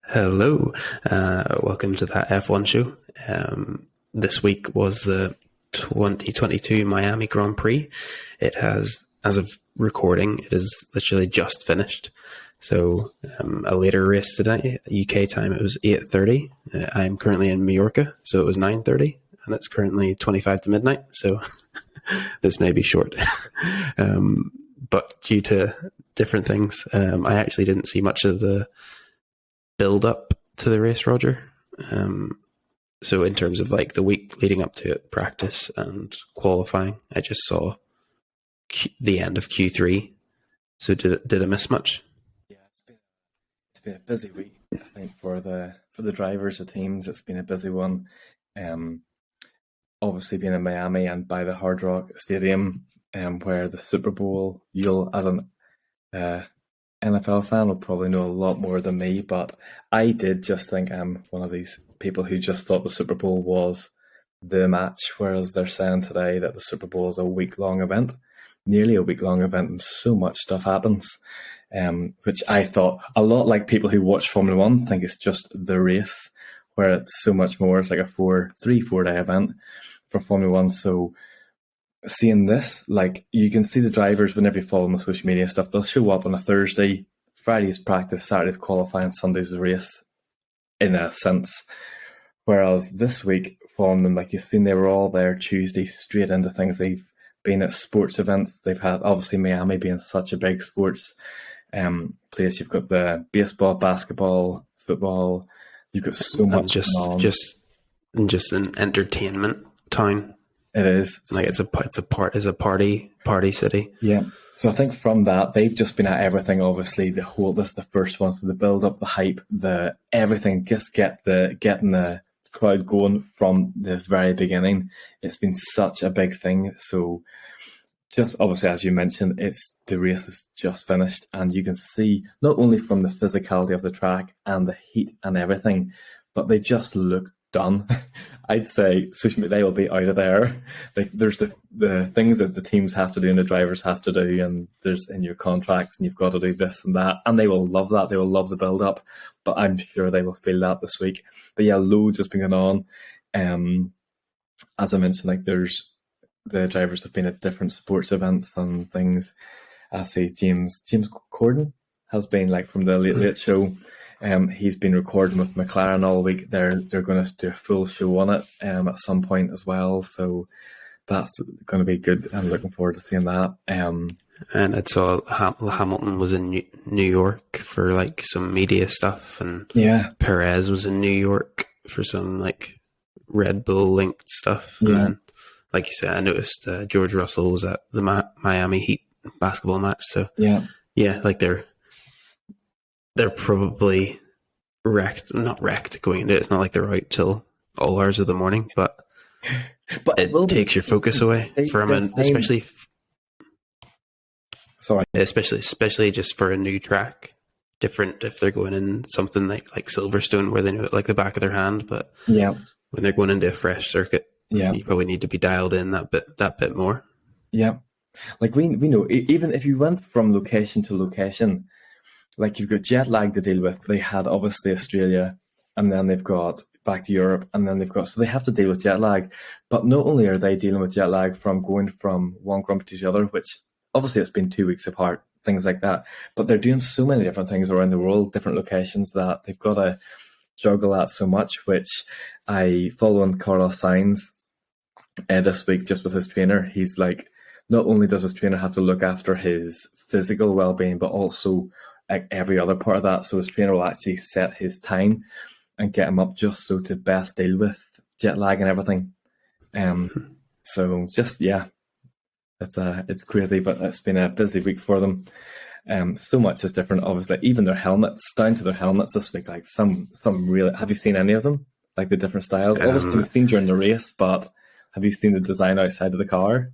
Hello, welcome to that F1 show. This week was the 2022 Miami Grand Prix. It has, as of recording, it is literally just finished. So a later race today, UK time, it was 8:30. I'm currently in Mallorca, so it was 9:30, and it's currently 25 to midnight. So this may be short. But due to different things, I actually didn't see much of the build up to the race, Roger. So in terms of like the week leading up to it, practice and qualifying, I just saw the end of Q3. So did I miss much? Yeah, it's been a busy week. I think for the drivers, the teams, it's been a busy one. Obviously being in Miami and by the Hard Rock Stadium, where the Super Bowl, you'll as an NFL fan will probably know a lot more than me, but I did just think I'm one of these people who just thought the Super Bowl was the match, whereas they're saying today that the Super Bowl is a week-long event, nearly a week-long event, and so much stuff happens, which I thought, a lot like people who watch Formula One think it's just the race, where it's so much more. It's like a 4 day event for Formula One, so seeing this, like, you can see the drivers whenever you follow them on social media and stuff, they'll show up on a Thursday, Friday's practice, Saturday's qualifying, Sunday's race, in a sense. Whereas this week, following them, like you've seen, they were all there Tuesday, straight into things. They've been at sports events. They've had, obviously, Miami being such a big sports place. You've got the baseball, basketball, football. You've got so much going on. Just an entertainment town. It is like it's a party city. Yeah. So I think from that, they've just been at everything. Obviously, this is the first one, so the build up, the hype, the everything, just getting the crowd going from the very beginning. It's been such a big thing. So just obviously, as you mentioned, the race is just finished, and you can see not only from the physicality of the track and the heat and everything, but they just look done. I'd say social media, they will be out of there. Like, there's the things that the teams have to do and the drivers have to do, and there's in your contracts, and you've got to do this and that, and they will love that. They will love the build up, but I'm sure they will feel that this week. But yeah, loads has been going on. As I mentioned, like, there's the drivers have been at different sports events and things. I see James Corden has been, like, from the Late Show. He's been recording with McLaren all week. They're going to do a full show on it at some point as well. So that's going to be good. I'm looking forward to seeing that. And I saw Hamilton was in New York for like some media stuff, and yeah, Perez was in New York for some like Red Bull linked stuff. Yeah. And then, like you said, I noticed George Russell was at the Miami Heat basketball match. So yeah, like they're probably not wrecked going into it. It's not like they're out till all hours of the morning, but it takes your focus away from it, especially just for a new track. Different if they're going in something like Silverstone, where they know it like the back of their hand, but yeah, when they're going into a fresh circuit, you probably need to be dialed in that bit more. Yeah, like we know, even if you went from location to location, like, you've got jet lag to deal with. They had obviously Australia, and then they've got back to Europe, and then so they have to deal with jet lag. But not only are they dealing with jet lag from going from one Grand Prix to the other, which obviously it's been 2 weeks apart, things like that, but they're doing so many different things around the world, different locations, that they've got to juggle that so much, which I follow on Carlos Sainz this week, just with his trainer. He's like, not only does his trainer have to look after his physical well-being, but also like every other part of that. So his trainer will actually set his time and get him up just so to best deal with jet lag and everything. So just, yeah, it's crazy, but it's been a busy week for them. So much is different, obviously. Even their helmets, down to their helmets this week, like some really, have you seen any of them? Like the different styles? Obviously we've seen during the race, but have you seen the design outside of the car?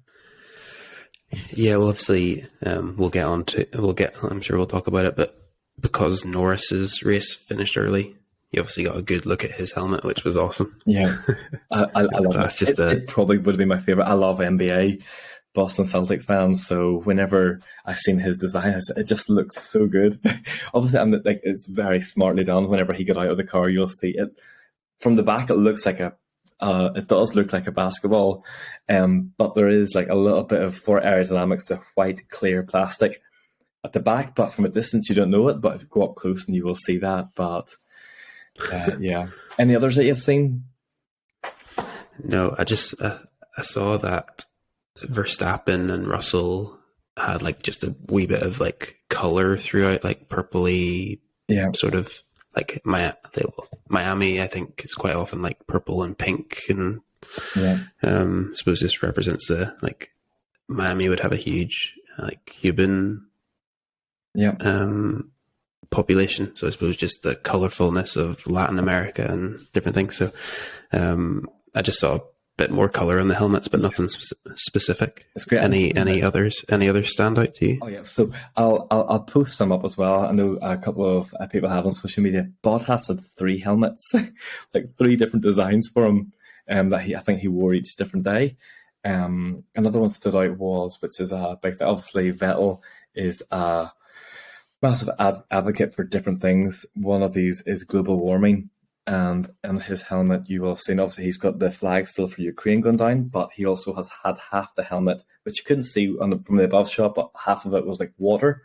Yeah, well, obviously, I'm sure we'll talk about it, but because Norris's race finished early, you obviously got a good look at his helmet, which was awesome. Yeah, I love it. It probably would be my favorite. I love NBA, Boston Celtic fan, so whenever I seen his design, it just looked so good. Obviously, like, it's very smartly done. Whenever he got out of the car, you'll see it from the back. It looks like it does look like a basketball, but there is like a little bit of, for aerodynamics, the white clear plastic at the back. But from a distance, you don't know it. But if you go up close, and you will see that. But yeah, any others that you've seen? No, I just I saw that Verstappen and Russell had like just a wee bit of like color throughout, like purpley, sort of like Miami. I think is quite often like purple and pink, and I suppose this represents the like Miami would have a huge like Cuban population, so I suppose just the colorfulness of Latin America and different things. So I just saw a bit more color on the helmets, but nothing specific. It's great. Any others stand out to you? Oh yeah, so I'll post some up as well. I know a couple of people have on social media. Bottas had 3 helmets, like 3 different designs for him, that I think he wore each different day. Another one stood out was, which is a big thing. Obviously, Vettel is a massive advocate for different things. One of these is global warming. And in his helmet, you will have seen, obviously, he's got the flag still for Ukraine going down, but he also has had half the helmet, which you couldn't see from the above shot, but half of it was like water.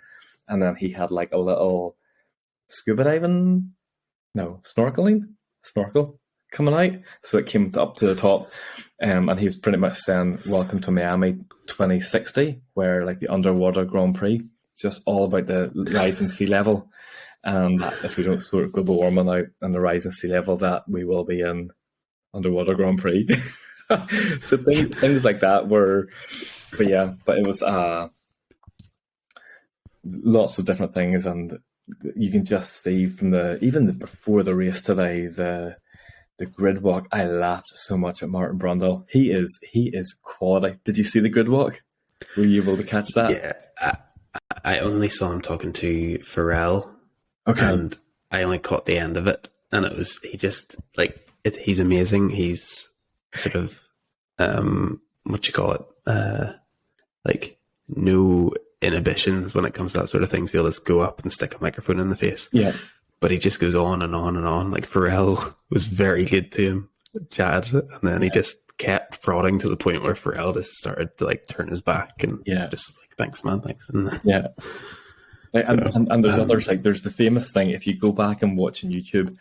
And then he had like a little snorkel coming out. So it came up to the top. And he was pretty much saying, welcome to Miami 2060, where like the underwater Grand Prix, just all about the rising sea level. And if we don't sort global warming out and the rise in sea level, that we will be in underwater Grand Prix. So things like that were, but it was lots of different things, and you can just see from before the race today, the grid walk. I laughed so much at Martin Brundle. He is quality. Did you see the grid walk? Were you able to catch that? Yeah, I only saw him talking to Pharrell. Okay. And I only caught the end of it, and it was he's amazing. He's sort of like no inhibitions when it comes to that sort of things. He'll just go up and stick a microphone in the face. Yeah, but he just goes on and on and on. Like Pharrell was very good to him, Chad, and then he just kept prodding to the point where Pharrell just started to like turn his back and just like, thanks, man, thanks. Yeah. And there's others, like there's the famous thing, if you go back and watch on YouTube,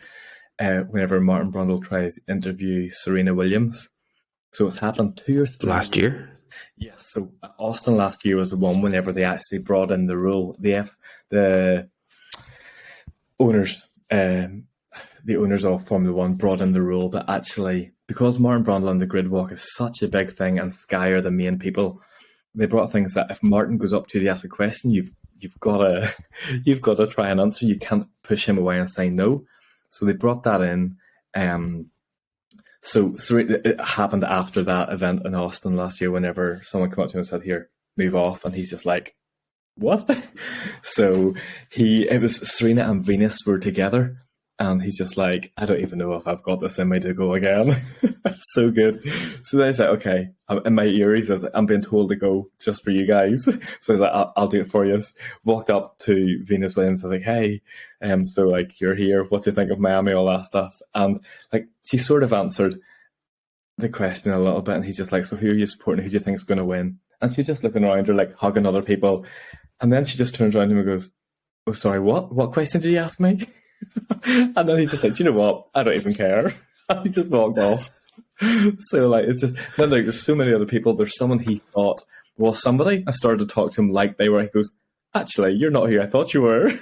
whenever Martin Brundle tries to interview Serena Williams. So it's happened 2 or 3 last year. Yes, so Austin last year was the one whenever they actually brought in the rule. The owners of Formula One brought in the rule that actually, because Martin Brundle and the grid walk is such a big thing, and Sky are the main people, they brought things that if Martin goes up to you to ask a question, you've got to try and answer. You can't push him away and say no. So they brought that in. So it happened after that event in Austin last year, whenever someone came up to him and said, "Here, move off," and he's just like, "What?" So it was Serena and Venus were together, and he's just like, "I don't even know if I've got this in me to go again." So good. So then he's like, "Okay," in my ear he says, "I'm being told to go just for you guys." So he's like, I'll do it for you. Walked up to Venus Williams and was like, "Hey, so like you're here, what do you think of Miami?" All that stuff. And like she sort of answered the question a little bit, and he's just like, "So who are you supporting? Who do you think is going to win?" And she's just looking around her, like hugging other people. And then she just turns around to him and goes, "Oh, sorry, what? What question did you ask me?" And then he just said, "You know what? I don't even care." And he just walked off. So like it's just, then there's so many other people. There's someone he thought was somebody, and started to talk to him like they were. He goes, "Actually, you're not who I thought you were."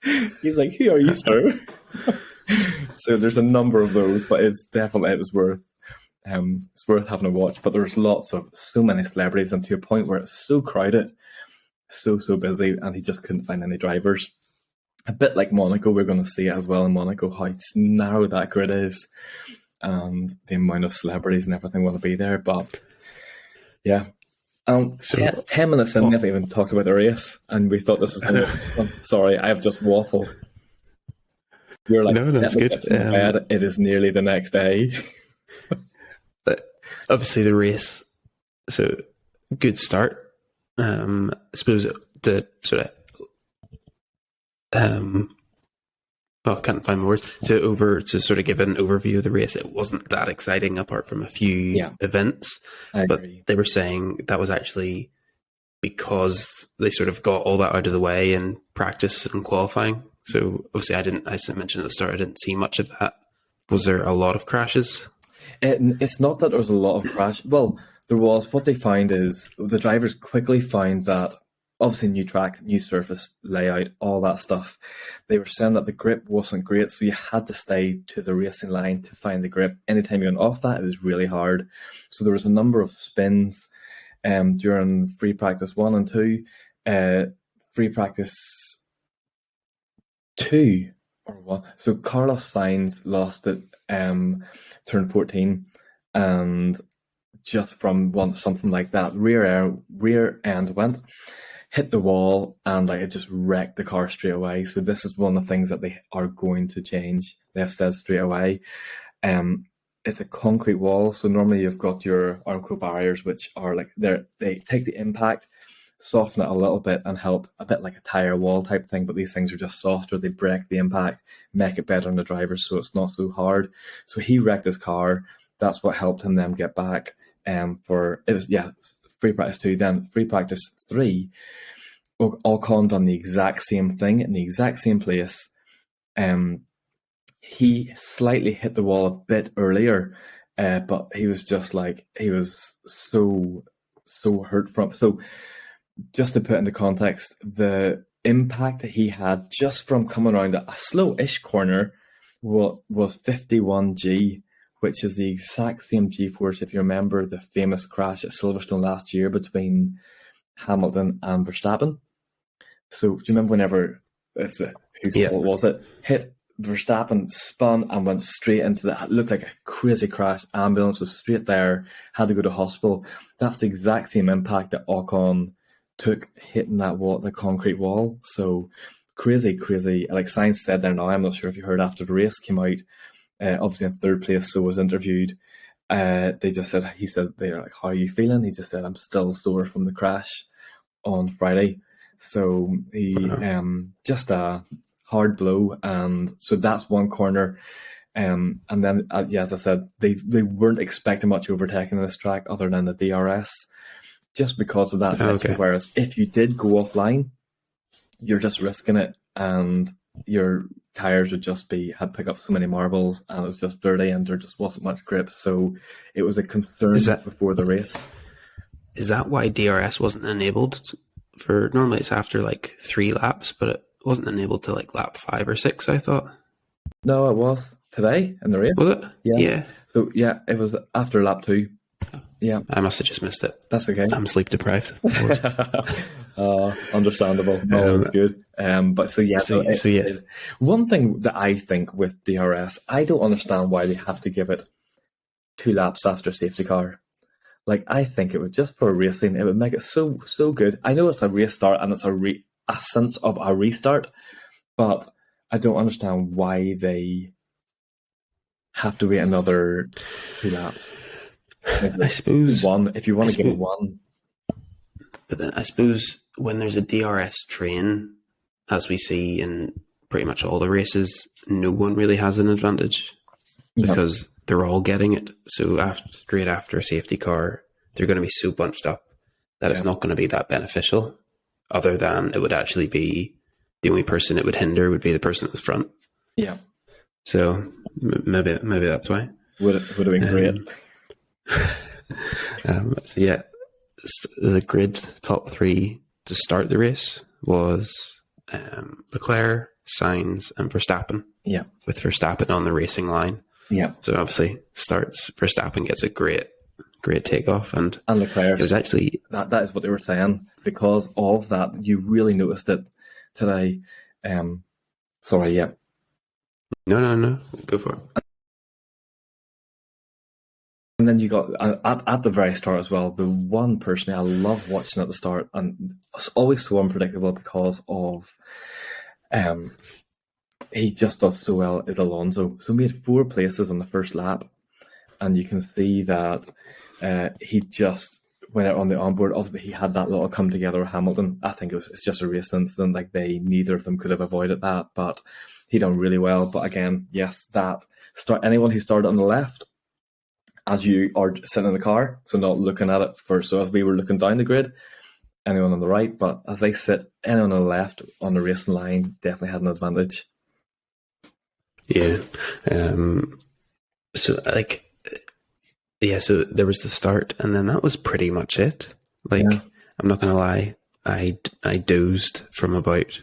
He's like, "Who are you, sir?" So there's a number of those, but it was worth having a watch. But there's so many celebrities, and to a point where it's so crowded, so busy, and he just couldn't find any drivers. A bit like Monaco, we're going to see it as well in Monaco, how narrow that grid is, and the amount of celebrities and everything want to be there. But yeah, 10 minutes in, we haven't even talked about the race, and we thought this was going to be fun. Sorry, I have just waffled. You're like, no, that's good. It is nearly the next day. But obviously the race, so good start. I suppose the sort of I can't find my words to sort of give an overview of the race. It wasn't that exciting apart from a few Yeah, events, I but agree. they were saying that was actually because they sort of got all that out of the way in practice and qualifying. So obviously, I mentioned at the start, I didn't see much of that. Was there a lot of crashes? It's not that there was a lot of crash. Well, there was. What they find is the drivers quickly find that obviously new track, new surface layout, all that stuff. They were saying that the grip wasn't great, so you had to stay to the racing line to find the grip. Anytime you went off that, it was really hard. So there was a number of spins during free practice 1 and 2. Free practice 2 or 1. So Carlos Sainz lost at turn 14, and just from something like that, rear end went, hit the wall, and like it just wrecked the car straight away. So this is one of the things that they are going to change. They have said straight away. It's a concrete wall, so normally you've got your Armco barriers, which are like they take the impact, soften it a little bit, and help a bit like a tire wall type thing. But these things are just softer; they break the impact, make it better on the drivers, so it's not so hard. So he wrecked his car. That's what helped him then get back. For it was free practice 2, then free practice 3. Ocon done the exact same thing in the exact same place. He slightly hit the wall a bit earlier, but he was just like he was so hurt from. So just to put into context, the impact that he had just from coming around a slow-ish corner was 51G, which is the exact same G-force, if you remember the famous crash at Silverstone last year between Hamilton and Verstappen. So do you remember whenever whose fault was it? Hit Verstappen, spun and went straight into it looked like a crazy crash. Ambulance was straight there, had to go to hospital. That's the exact same impact that Ocon took hitting that wall, the concrete wall. So crazy. Like Sainz said there now, I'm not sure if you heard after the race came out, obviously in third place, so was interviewed. He said, they're like, how are you feeling? He just said, I'm still sore from the crash on Friday. So he just a hard blow, and so that's one corner. And then, as I said, they weren't expecting much overtaking in this track other than the DRS, just because of that. Okay. Whereas if you did go offline, you're just risking it, and your tires would just had pick up so many marbles, and it was just dirty, and there just wasn't much grip. So it was a concern before the race. Is that why DRS wasn't enabled? For normally it's after like 3 laps, but it wasn't enabled to like lap 5 or 6, I thought. No, it was today in the race. Was it? Yeah. So yeah, it was after lap 2. Yeah, I must have just missed it. That's okay. I'm sleep deprived. Understandable. No, it's good. But one thing that I think with DRS, I don't understand why they have to give it 2 laps after safety car. Like, I think it would, just for racing, it would make it so good. I know it's a race start and it's a sense of a restart, but I don't understand why they have to wait another 2 laps. I suppose one, if you want to give it 1. But then I suppose when there's a DRS train, as we see in pretty much all the races, no one really has an advantage because they're all getting it. So straight after a safety car, they're going to be so bunched up that it's not going to be that beneficial, other than it would actually be the only person it would hinder would be the person at the front. Yeah. So maybe that's why. Would have been great. So yeah, the grid top 3 to start the race was Leclerc, Sainz, and Verstappen. Yeah. With Verstappen on the racing line. Yeah. So obviously Verstappen gets a great takeoff, and Leclerc. It was actually that is what they were saying, because of that. You really noticed it today. Sorry, yeah. No, go for it. And then you got at the very start as well, the one person I love watching at the start, and it's always so unpredictable because of he just does so well, is Alonso. So he made 4 places on the first lap, and you can see that he just when on the onboard, obviously he had that little come together with Hamilton. I think it's just a race incident. Like neither of them could have avoided that, but he done really well. But again, yes, that anyone who started on the left, as you are sitting in the car, so not looking at it first. So as we were looking down the grid, anyone on the right, but as they sit, anyone on the left on the racing line definitely had an advantage. Yeah. So there was the start, and then that was pretty much it. Like, yeah. I'm not going to lie, I dozed from about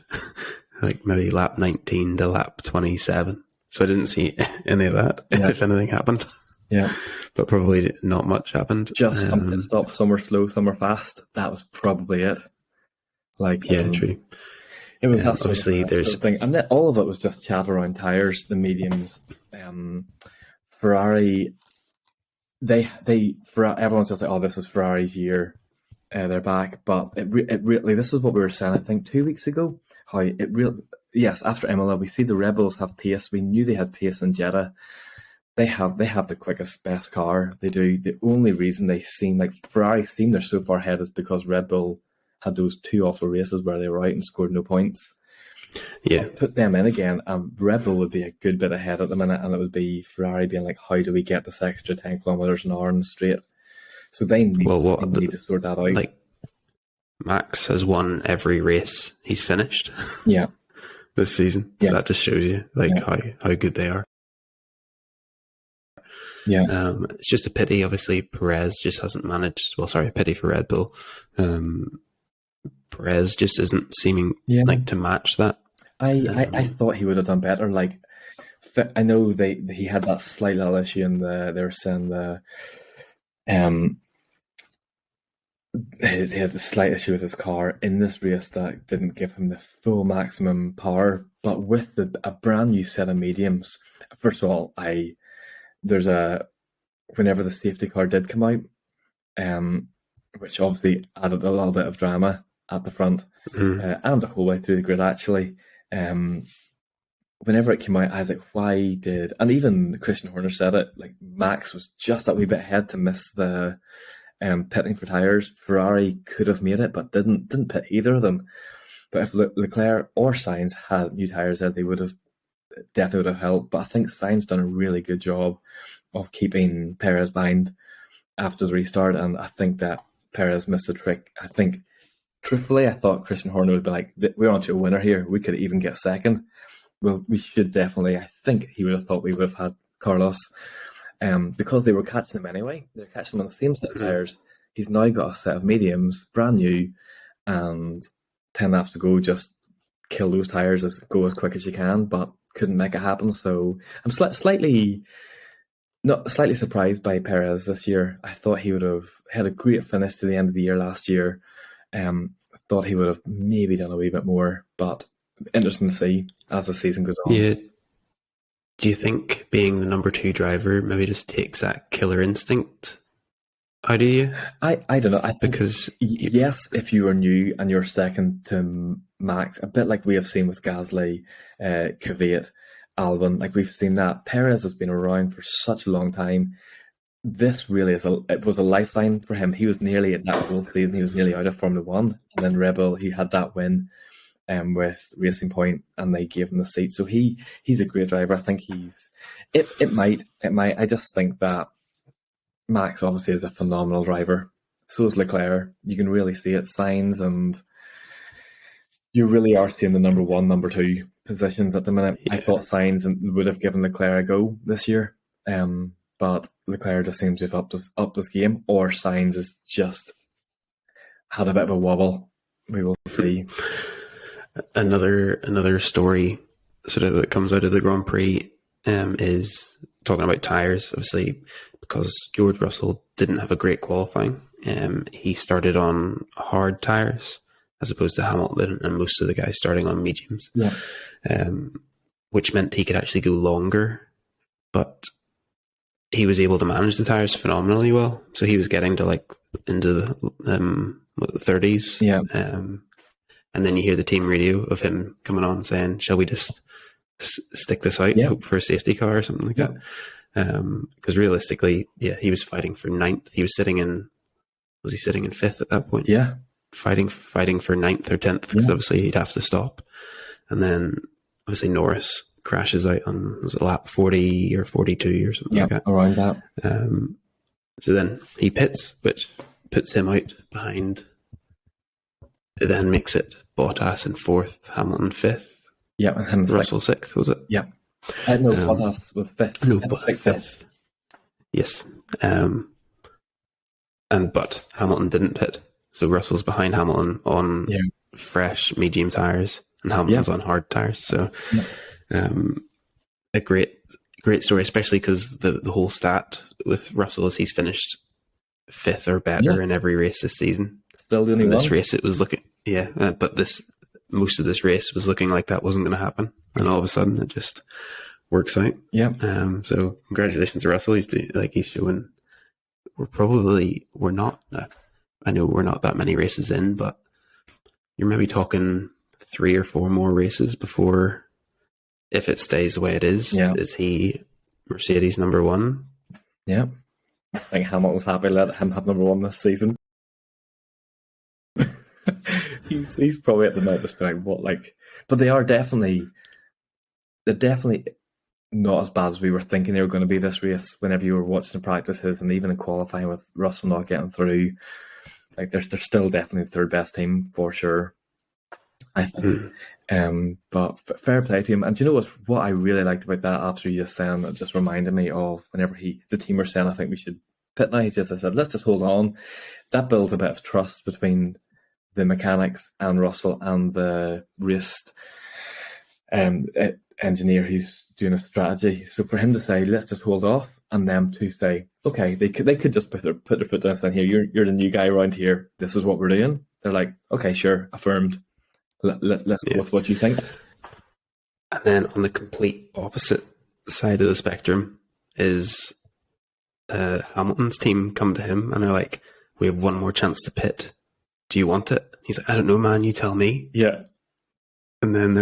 like maybe lap 19 to lap 27. So I didn't see any of that, if anything happened. Yeah. But probably not much happened. Just some pit stops, some were slow, some were fast. That was probably it. True. It was that obviously there's thing, and then all of it was just chat around tires, the mediums. Ferrari, everyone's just like, oh, this is Ferrari's year. They're back, but it really, this is what we were saying, I think 2 weeks ago. How it really, yes, after Imola, we see the Red Bulls have pace. We knew they had pace in Jeddah. They have the quickest, best car. They do. The only reason they seem like Ferrari seem they're so far ahead is because Red Bull had those two awful races where they were out and scored no points. Yeah. Put them in again, and Red Bull would be a good bit ahead at the minute, and it would be Ferrari being like, how do we get this extra 10 kilometers an hour in the straight? So they need to sort that out. Like, Max has won every race he's finished. Yeah. This season. So that just shows you how good they are. Yeah. It's just a pity, obviously, Perez just hasn't managed. Well, sorry, a pity for Red Bull. Perez just isn't seeming like to match that. I thought he would have done better. Like, I know he had that slight little issue in they were saying he had the slight issue with his car in this race that didn't give him the full maximum power. But with a brand new set of mediums, first of all, whenever the safety car did come out, which obviously added a little bit of drama at the front and the whole way through the grid actually. Whenever it came out, I was like, why did, and even Christian Horner said it, like Max was just that wee bit ahead to miss the pitting for tyres. Ferrari could have made it, but didn't pit either of them. But if Leclerc or Sainz had new tyres there, they definitely would have helped. But I think Sainz done a really good job of keeping Perez behind after the restart, and I think that Perez missed a trick. I think, truthfully, I thought Christian Horner would be like, we're on to a winner here. We could even get second. Well, we should definitely. I think he would have thought we would have had Carlos, because they were catching him anyway. They're catching him on the same set of tyres. He's now got a set of mediums, brand new, and 10 laps to go. Just kill those tyres, go as quick as you can, but couldn't make it happen. So I'm slightly surprised by Perez this year. I thought he would have had a great finish to the end of the year last year. Thought he would have maybe done a wee bit more, but interesting to see as the season goes on. Yeah. Do you think being the number 2 driver maybe just takes that killer instinct out of you? I don't know. I think because yes, if you are new and you're second to Max, a bit like we have seen with Gasly, Kvyat, Albon, like we've seen that. Perez has been around for such a long time. This really it was a lifeline for him. He was nearly at that whole season. He was nearly out of Formula One, and then Red Bull, he had that win with Racing Point, and they gave him the seat. So he's a great driver. I think it might. I just think that Max obviously is a phenomenal driver. So is Leclerc. You can really see it, Sainz, and you really are seeing the number 1, number 2 positions at the minute. Yeah. I thought Sainz would have given Leclerc a go this year, but Leclerc just seems to have upped this game, or Sainz has just had a bit of a wobble. We will see. Another story sort of that comes out of the Grand Prix is talking about tyres. Obviously, because George Russell didn't have a great qualifying, he started on hard tyres as opposed to Hamilton and most of the guys starting on mediums. Yeah. Which meant he could actually go longer, but he was able to manage the tyres phenomenally well. So he was getting to like into the 30s. Yeah. And then you hear the team radio of him coming on saying, shall we just stick this out and hope for a safety car or something like that? Because realistically, he was fighting for 9th. He was sitting in, was he sitting in 5th at that point? Yeah. Fighting for 9th or 10th, because obviously he'd have to stop. And then obviously Norris crashes out on, was it lap 40 or 42 or something like that? Around that. So then he pits, which puts him out behind. It then makes it Bottas in 4th, Hamilton 5th. Yeah, and him Russell 6th, was it? Yeah. No, Bottas was 5th. No, but 5th. Yes. But Hamilton didn't pit. So Russell's behind Hamilton on fresh medium tyres, and Hamilton's on hard tyres. So a great story, especially because the whole stat with Russell is he's finished 5th or better in every race this season. Still the only one. This race it was looking, but most of this race was looking like that wasn't going to happen, and all of a sudden it just works out. Yeah. So congratulations to Russell. He's showing. We're not. I know we're not that many races in, but you're maybe talking 3 or 4 more races before, if it stays the way it is, is he Mercedes number 1? Yeah. I think Hamilton's happy to let him have number 1 this season. he's probably at the moment just being like, what, like, but they're definitely not as bad as we were thinking they were going to be this race whenever you were watching the practices, and even in qualifying with Russell not getting through. Like, they're still definitely the 3rd best team for sure, I think. But fair play to him. And do you know what I really liked about that after you just saying, it just reminded me of whenever the team were saying, I think we should pit now. I said, let's just hold on. That builds a bit of trust between the mechanics and Russell and the race engineer who's doing a strategy. So for him to say, let's just hold off, and them to say, okay, they could just put their foot down and say, here, you're the new guy around here. This is what we're doing. They're like, okay, sure, affirmed. Let's go with what you think. And then on the complete opposite side of the spectrum is Hamilton's team come to him and they're like, we have one more chance to pit. Do you want it? He's like, I don't know, man. You tell me. Yeah. And then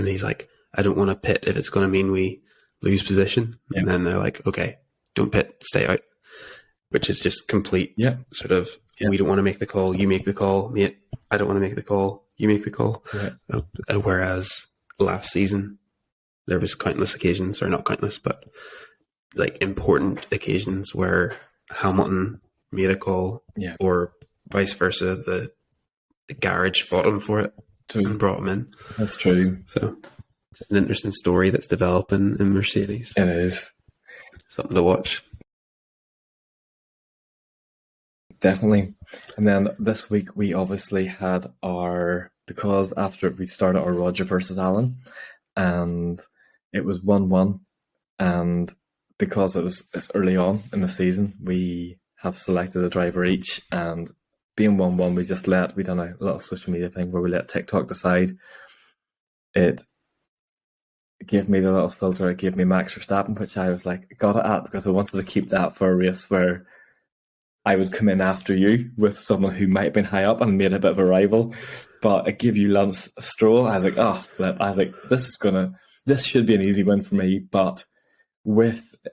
he's like, I don't want to pit if it's going to mean we lose position. Yeah. And then they're like, okay, don't pit, stay out. Which is just complete sort of, we don't want to make the call, you make the call, mate. I don't want to make the call, you make the call. Yeah. Whereas last season, there was countless occasions, or not countless, but like important occasions where Hamilton made a call, or vice versa. The garage fought him for it and brought him in. That's true. So just an interesting story that's developing in Mercedes. It is. Something to watch. Definitely. And then this week we obviously had because after we started our Roger versus Alan, and it was 1-1, and because it's early on in the season, we have selected a driver each, and being 1-1, we done a little social media thing where we let TikTok decide. It gave me the little filter, it gave me Max Verstappen, which I was like, got it at, because I wanted to keep that for a race where I would come in after you with someone who might have been high up and made a bit of a rival, but it gave you Lance Stroll. I was like, oh, flip. I was like, this should be an easy win for me. But in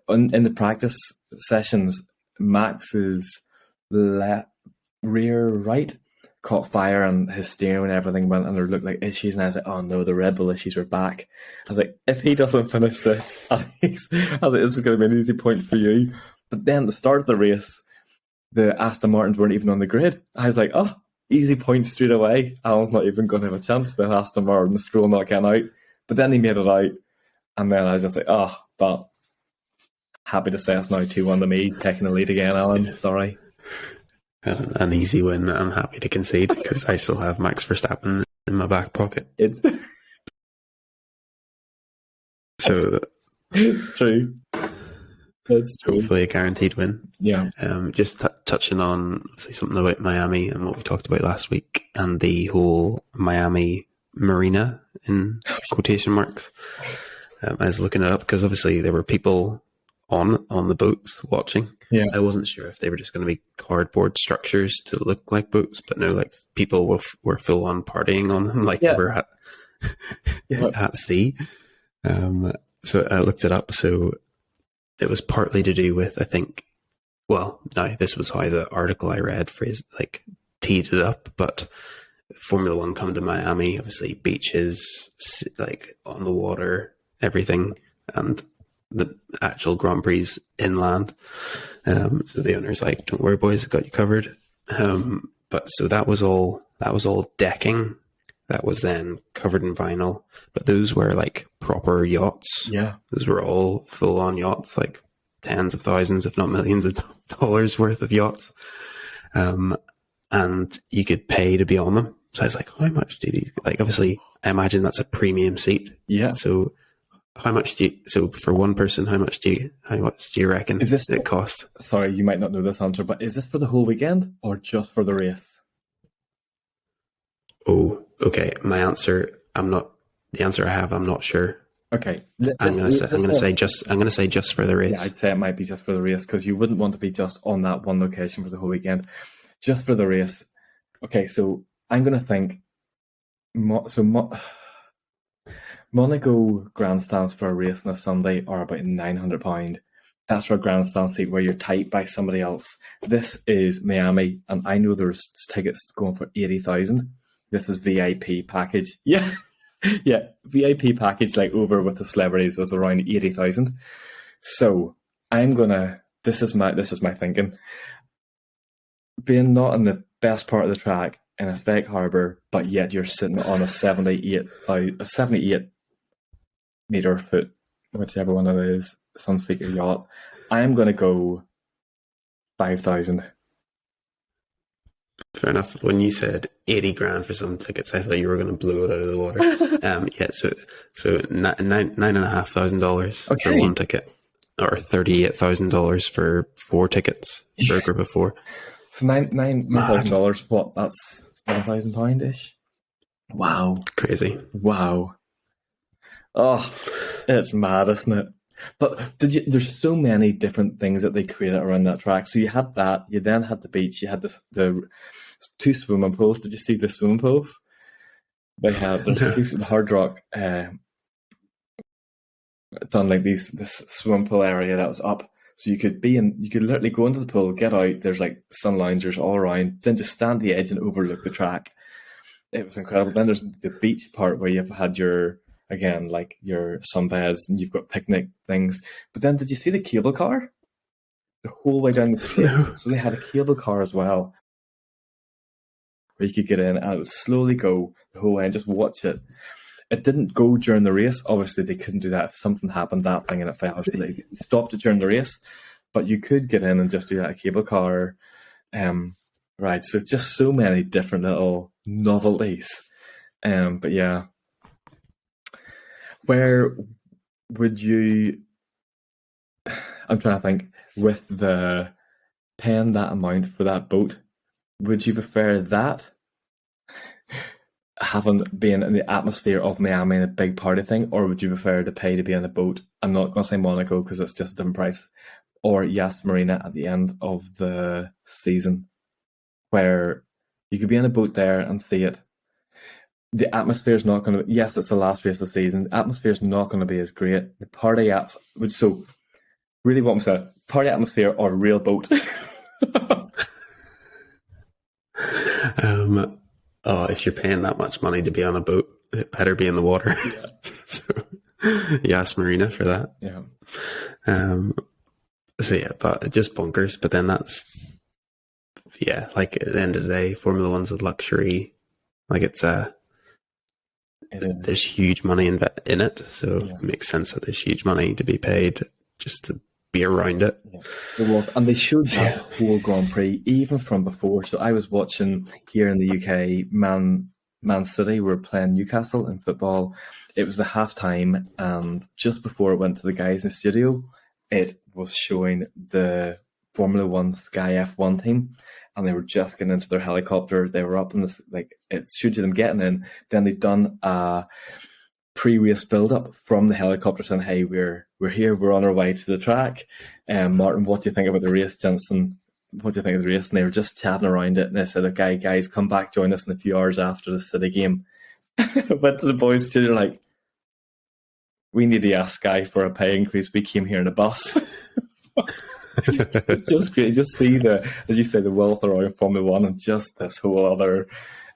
the practice sessions, Max's rear right caught fire, and his steering and everything went, and there looked like issues. And I was like, oh no, the Red Bull issues are back. I was like, if he doesn't finish this, I was like, this is going to be an easy point for you. But then the start of the race, the Aston Martins weren't even on the grid. I was like, oh, easy points straight away. Alan's not even going to have a chance with Aston Martin, Stroll not getting out. But then he made it out. And then I was just like, oh, but happy to say it's now 2-1 to me, taking the lead again, Alan. Sorry. An easy win that I'm happy to concede, because I still have Max Verstappen in my back pocket. It's true. That's true. Hopefully a guaranteed win. Yeah. Just touching on something about Miami and what we talked about last week, and the whole Miami Marina in quotation marks. I was looking it up because obviously there were people on the boats watching. Yeah. I wasn't sure if they were just going to be cardboard structures to look like boats, but no, like people were full on partying on them, like they were at sea. So I looked it up. So it was partly to do with, I think, well, no, this was how the article I read phrased, like, teed it up, but Formula One come to Miami, obviously beaches, like on the water, everything, and the actual Grand Prix inland. So the owner's like, "Don't worry, boys, I got you covered." But so that was all decking. That was then covered in vinyl, but those were like proper yachts. Yeah. Those were all full on yachts, like tens of thousands, if not millions of dollars worth of yachts. And you could pay to be on them. So I was like, how much do these, like, obviously I imagine that's a premium seat. Yeah. So how much do you, so for one person, how much do you reckon it cost? Sorry, you might not know this answer, but is this for the whole weekend or just for the race? Oh, okay. The answer I have, I'm not sure. Okay. I'm going to say just for the race. Yeah, I'd say it might be just for the race, because you wouldn't want to be just on that one location for the whole weekend. Just for the race. Okay, so I'm going to think, Monaco grandstands for a race on a Sunday are about £900. That's for a grandstand seat where you're tight by somebody else. This is Miami, and I know there's tickets going for 80,000. This is VIP package. Yeah, yeah, VIP package, like over with the celebrities, was around 80,000. So this is my thinking. Being not in the best part of the track in a fake harbour, but yet you're sitting on a 78 meter foot, whichever one it is, Sunseeker yacht. I am going to go 5,000. Fair enough. When you said 80 grand for some tickets, I thought you were going to blow it out of the water. Yeah, so $9,500 for one ticket, or $38,000 for 4 tickets for a group of 4. So $9,000. What? That's £7,000 ish. Wow, crazy. Wow. Oh, it's mad, isn't it? But there's so many different things that they created around that track. So you had that, you then had the beach, you had the 2 swimming pools. Did you see the swimming pools? There's 2 Hard Rock done like this swimming pool area that was up. So you could literally go into the pool, get out, there's like sun loungers all around, then just stand the edge and overlook the track. It was incredible. Then there's the beach part where you've had your sunbeds and you've got picnic things. But then did you see the cable car? The whole way down the street. No. So they had a cable car as well, where you could get in and it would slowly go the whole way and just watch it. It didn't go during the race. Obviously, they couldn't do that. If something happened, that thing, and it fell, so they stopped it during the race. But you could get in and just do that, a cable car. Right, so just so many different little novelties. But yeah. Where would you... I'm trying to think, with the paying that amount for that boat, would you prefer that, being in the atmosphere of Miami and a big party thing, or would you prefer to pay to be on a boat? I'm not going to say Monaco because it's just a different price, or Yas Marina at the end of the season, where you could be on a boat there and see it. The atmosphere is not going to... Yes, it's the last race of the season. The atmosphere is not going to be as great. The party apps would... So, really what I'm saying, party atmosphere or real boat? If you're paying that much money to be on a boat, it better be in the water. Yeah. So, Yas Marina for that. Yeah. So yeah, but just bonkers. But then that's... Yeah, like at the end of the day, Formula One's a luxury. Like it's there's huge money in it, so it makes sense that there's huge money to be paid just to be around it. Yeah. There was, and they showed that whole Grand Prix even from before. So I was watching here in the UK, Man City were playing Newcastle in football. It was the halftime, and just before it went to the guys in the studio, it was showing the Formula One Sky F1 team, and they were just getting into their helicopter. They were up in this, like, it showed you them getting in. Then they'd done a pre-race build-up from the helicopter saying, hey, we're here, we're on our way to the track. Martin, what do you think about the race? Jensen, what do you think of the race? And they were just chatting around it, and they said, okay, guys, come back, join us in a few hours after the City game. I went to the boys' studio, like, we need to ask Sky for a pay increase. We came here in a bus. It's just great. Just see as you say, the wealth around Formula One and just this whole other.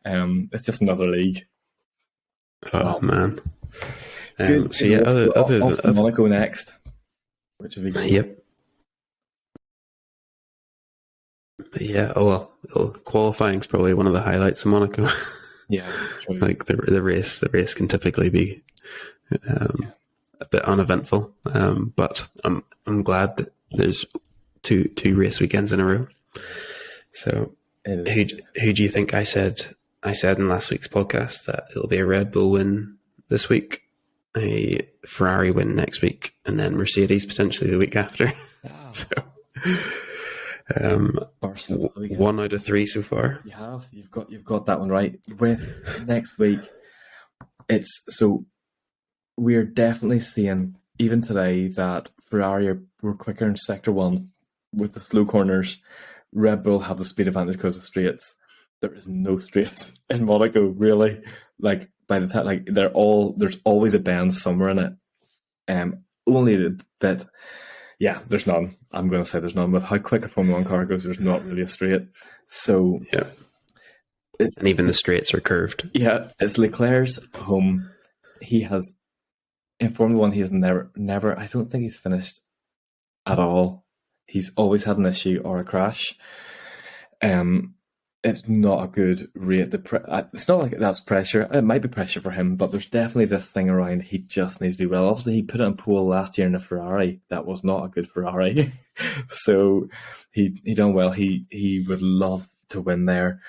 It's just another league. Oh man. Good. So yeah, Off to Monaco next, which would be good. Yep. But yeah. Oh well. Qualifying is probably one of the highlights of Monaco. Yeah, true. Like the race can typically be a bit uneventful. But I'm glad that there's two race weekends in a row. So who do you think I said in last week's podcast that it'll be a Red Bull win this week, a Ferrari win next week, and then Mercedes potentially the week after? Oh. So Barcelona, 1 out of 3 so far. You've got that one right. With next week, we're definitely seeing even today that Ferrari were quicker in sector 1 with the slow corners. Red Bull have the speed advantage because of straights. There is no straights in Monaco, really. Like by the time, like there's always a bend somewhere in it. Only that, yeah, there's none. I'm going to say there's none. With how quick a Formula 1 car goes, there's not really a straight. So yeah, and even the straights are curved. Yeah, it's Leclerc's home. He has in Formula 1. He has never. I don't think he's finished at all. He's always had an issue or a crash. It's not a good rate. It's not like that's pressure. It might be pressure for him, but there's definitely this thing around. He just needs to do well. Obviously, he put it on pole last year in a Ferrari. That was not a good Ferrari. So he done well. He would love to win there.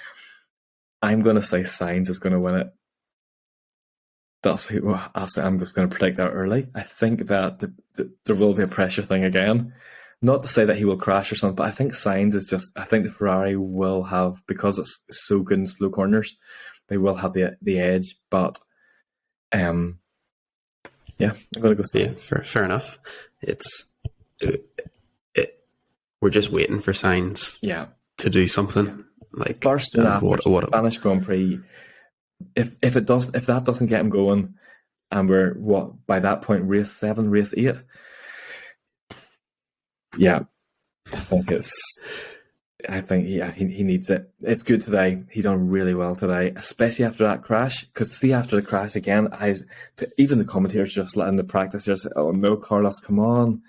I'm going to say Sainz is going to win it. I'm just going to predict that early. I think that there will be a pressure thing again. Not to say that he will crash or something, but I think Sainz is I think the Ferrari will have, because it's so good in slow corners, they will have the edge. But yeah, I'm going to go Sainz. Yeah, fair enough. We're just waiting for Sainz to do something. Yeah. Like Barcelona, what Spanish Grand Prix. If that doesn't get him going, and we're by that point race 7, race 8. Yeah, I think he needs it. It's good today. He done really well today, especially after that crash. Because after the crash again, even the commentators just letting the practice just say, "Oh no, Carlos, come on!"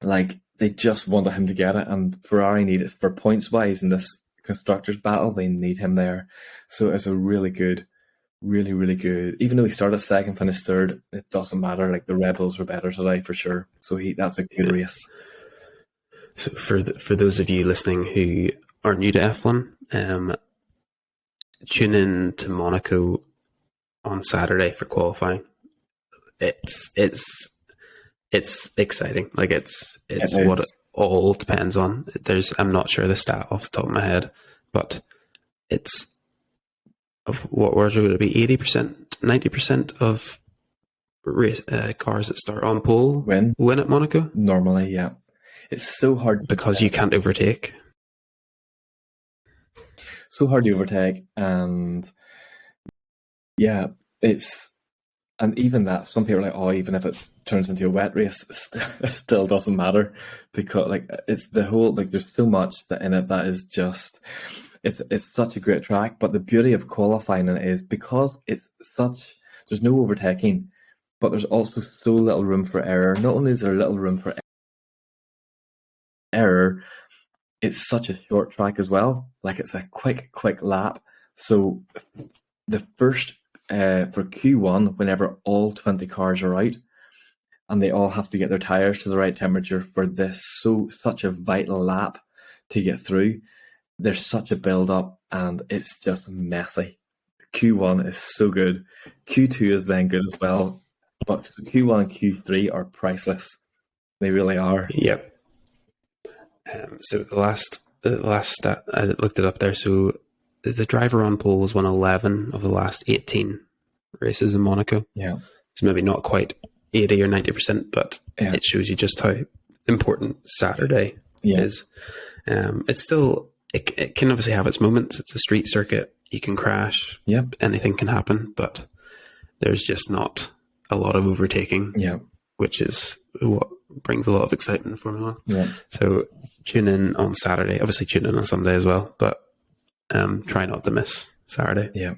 Like they just wanted him to get it, and Ferrari need it for points wise in this constructors battle. They need him there, so it's a really good. Really, really good. Even though he started second, finished third, it doesn't matter. Like the Red Bulls were better today for sure. So that's a good race. So for those of you listening who are new to F1, tune in to Monaco on Saturday for qualifying. It's exciting. Like it's what it all depends on. I'm not sure the stat off the top of my head, but it's. Of what would it be? 80%, 90% of race cars that start on pole win at Monaco. Normally, yeah, it's so hard because you can't overtake. So hard to overtake, and yeah, and even that. Some people are like, oh, even if it turns into a wet race, it still doesn't matter because like it's the whole like there's so much that in it that is just. It's such a great track, but the beauty of qualifying is because there's no overtaking, but there's also so little room for error. Not only is there little room for error, it's such a short track as well. Like it's a quick lap. So the first for Q1, whenever all 20 cars are out, and they all have to get their tires to the right temperature for such a vital lap to get through. There's such a build-up, and it's just messy. Q1 is so good. Q2 is then good as well. But Q1 and Q3 are priceless. They really are. Yep. So the last stat, I looked it up there. So the driver on pole was won 11 of the last 18 races in Monaco. Yeah. It's maybe not quite 80 or 90%, but it shows you just how important Saturday is. It's still... It can obviously have its moments. It's a street circuit. You can crash. Yep. Anything can happen, but there's just not a lot of overtaking. Yeah. Which is what brings a lot of excitement for me on. Yeah. So tune in on Saturday. Obviously tune in on Sunday as well, but try not to miss Saturday. Yeah.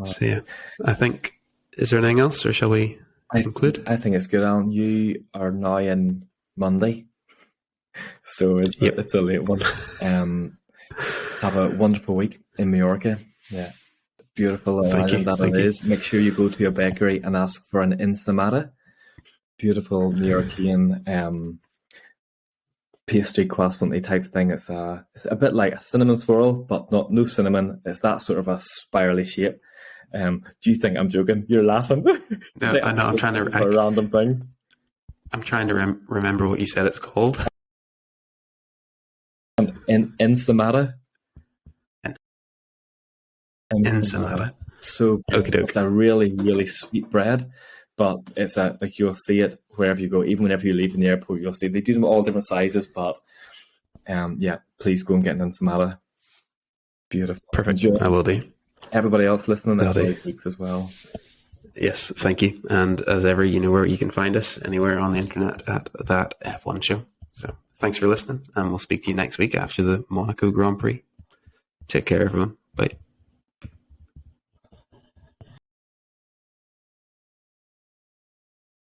So yeah, I think, is there anything else, or shall we conclude? I think it's good, Alan. You are now in Monday, so it's a late one. Have a wonderful week in Majorca. Yeah, beautiful island that it is. Make sure you go to a bakery and ask for an ensaimada. Beautiful Majorcan pastry croissant type thing. It's a bit like a cinnamon swirl, but no cinnamon. It's that sort of a spirally shape. Do you think I'm joking? You're laughing. No, I know. I'm trying to a random thing. I'm trying to remember what you said it's called. Ensaimada. Ensaimada. So Okey-doke. it's a really, really sweet bread, but it's like you'll see it wherever you go. Even whenever you leave in the airport, you'll see they do them all different sizes. But yeah, please go and get an ensaimada. Beautiful. Perfect. I will do. Everybody else listening, enjoy weeks as well. Yes, thank you. And as ever, you know where you can find us, anywhere on the internet at That F1 Show. So thanks for listening, and we'll speak to you next week after the Monaco Grand Prix. Take care, everyone. Bye.